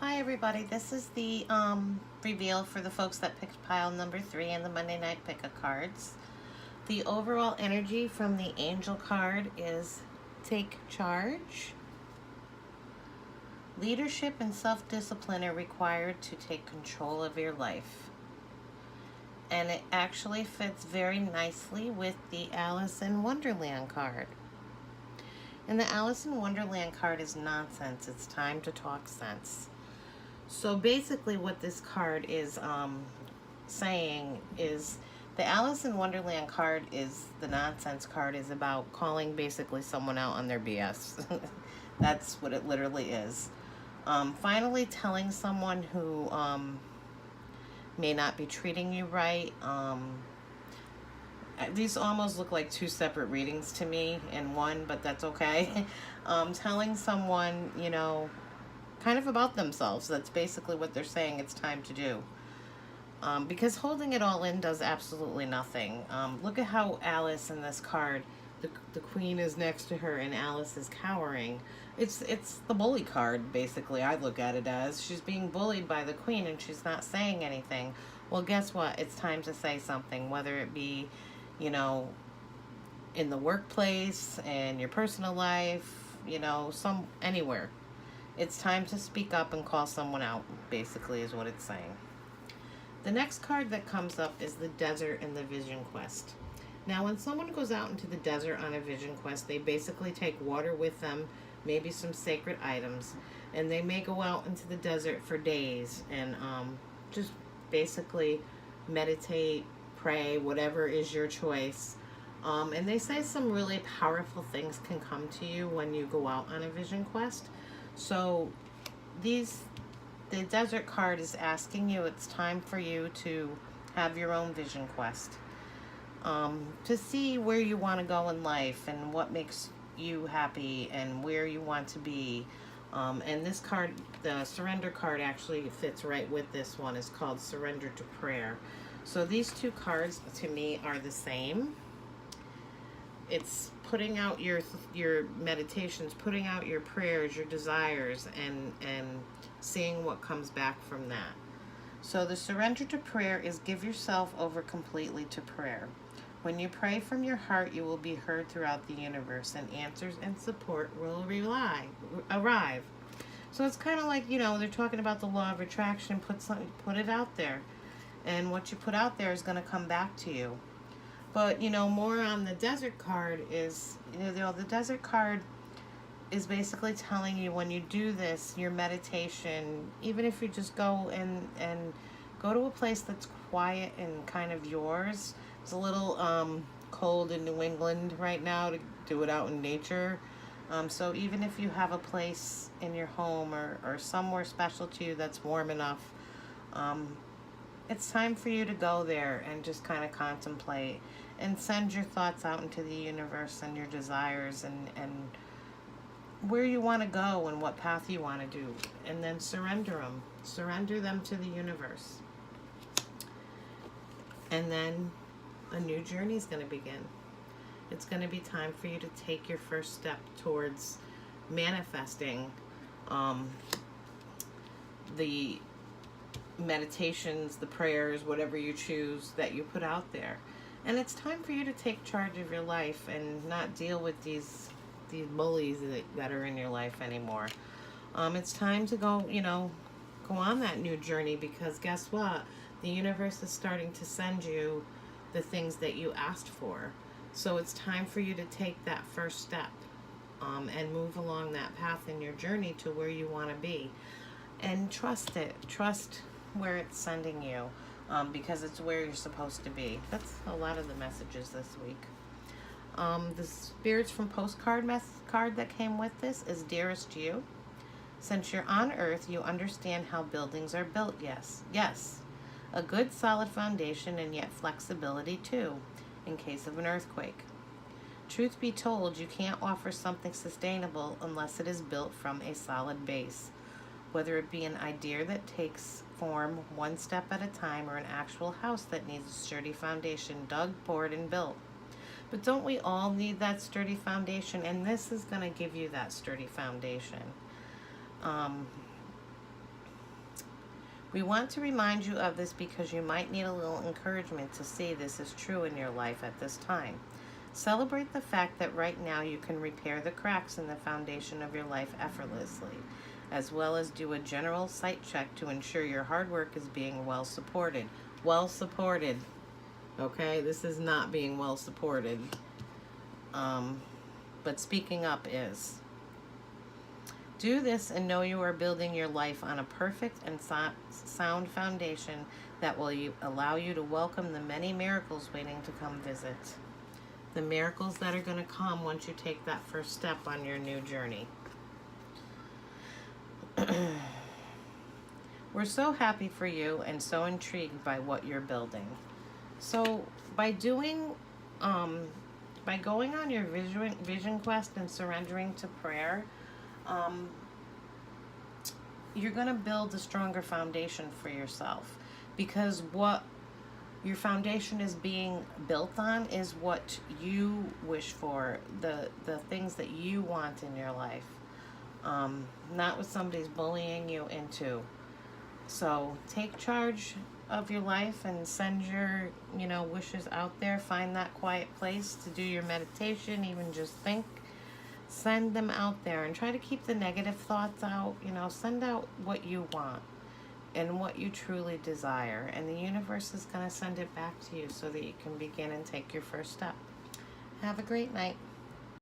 Hi everybody, this is the reveal for the folks that picked pile number 3 in the Monday Night Pick-a cards. The overall energy from the Angel card is take charge. Leadership and self-discipline are required to take control of your life. And it actually fits very nicely with the Alice in Wonderland card. And the Alice in Wonderland card is nonsense. It's time to talk sense. So basically what this card is saying is the Alice in Wonderland card is the nonsense card, is about calling basically someone out on their BS. That's what it literally is. Finally telling someone who may not be treating you right. These almost look like two separate readings to me in one, but that's okay. Telling someone, you know, kind of about themselves. That's basically what they're saying it's time to do. Because holding it all in does absolutely nothing. Look at how Alice in this card, the queen is next to her and Alice is cowering. It's the bully card, basically. I look at it as she's being bullied by the queen and she's not saying anything. Well, guess what? It's time to say something, whether it be, you know, in the workplace, in your personal life, you know, anywhere. It's time to speak up and call someone out, basically, is what it's saying. The next card that comes up is the Desert and the Vision Quest. Now, when someone goes out into the desert on a vision quest, they basically take water with them, maybe some sacred items, and they may go out into the desert for days and just basically meditate, pray, whatever is your choice. And they say some really powerful things can come to you when you go out on a vision quest. So the desert card is asking you, it's time for you to have your own vision quest. To see where you want to go in life and what makes you happy and where you want to be. And this card, the surrender card, actually fits right with this one. It's called Surrender to Prayer. So these two cards to me are the same. It's putting out your meditations, putting out your prayers, your desires, and seeing what comes back from that. So the surrender to prayer is give yourself over completely to prayer. When you pray from your heart, you will be heard throughout the universe, and answers and support will arrive. So it's kind of like, you know, they're talking about the law of attraction. Put it out there, and what you put out there is going to come back to you. But, you know, more on the desert card is, you know, the desert card is basically telling you when you do this, your meditation, even if you just go and go to a place that's quiet and kind of yours. It's a little cold in New England right now to do it out in nature. So even if you have a place in your home or somewhere special to you that's warm enough, it's time for you to go there and just kind of contemplate and send your thoughts out into the universe and your desires and where you want to go and what path you want to do. And then surrender them. Surrender them to the universe. And then a new journey is going to begin. It's going to be time for you to take your first step towards manifesting the meditations, the prayers, whatever you choose that you put out there. And it's time for you to take charge of your life and not deal with these bullies that are in your life anymore. It's time to go, you know, go on that new journey, because guess what? The universe is starting to send you the things that you asked for. So it's time for you to take that first step and move along that path in your journey to where you want to be. And trust it. Trust where it's sending you, because it's where you're supposed to be. That's a lot of the messages this week. The spirits from postcard card that came with this is Dearest You. Since you're on Earth, you understand how buildings are built. Yes. A good solid foundation and yet flexibility too, in case of an earthquake. Truth be told, you can't offer something sustainable unless it is built from a solid base, whether it be an idea that takes form one step at a time or an actual house that needs a sturdy foundation dug, poured, and built. But don't we all need that sturdy foundation? And this is going to give you that sturdy foundation. We want to remind you of this because you might need a little encouragement to see this is true in your life at this time. Celebrate the fact that right now you can repair the cracks in the foundation of your life effortlessly, as well as do a general site check to ensure your hard work is being well supported. Well supported. Okay, this is not being well supported. But speaking up is. Do this and know you are building your life on a perfect and sound foundation that will allow you to welcome the many miracles waiting to come visit. The miracles that are going to come once you take that first step on your new journey. We're so happy for you and so intrigued by what you're building. So by doing, by going on your vision quest and surrendering to prayer, you're going to build a stronger foundation for yourself, because what your foundation is being built on is what you wish for, the things that you want in your life, not what somebody's bullying you into. So take charge of your life and send your wishes out there. Find that quiet place to do your meditation, even just think. Send them out there and try to keep the negative thoughts out. Send out what you want and what you truly desire, and the universe is going to send it back to you so that you can begin and take your first step. Have a great night.